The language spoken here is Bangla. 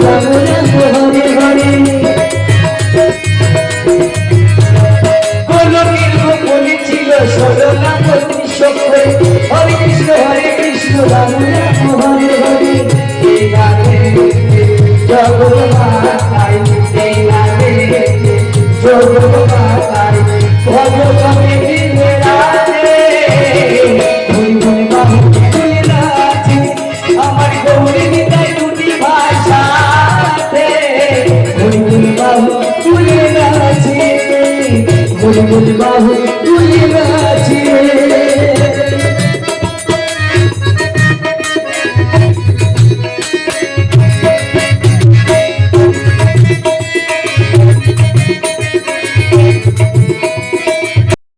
রাম রাম হরে হরে গোলকের গোপনে ছিল সরলা সক্ষে হরে কৃষ্ণ রাম রাম হরে হরে এই গানে জগন্মাতাই এই গানে জগন্মাতাই ভগবানে দিনে রাতে ভুল ভুল বাহু তুলে নাচে আমার গৌরী নিতাই দুটি ভাষাতে ভুল ভুল বাহু তুলে নাচে ভুল ভুল বাহু তুলে নাচে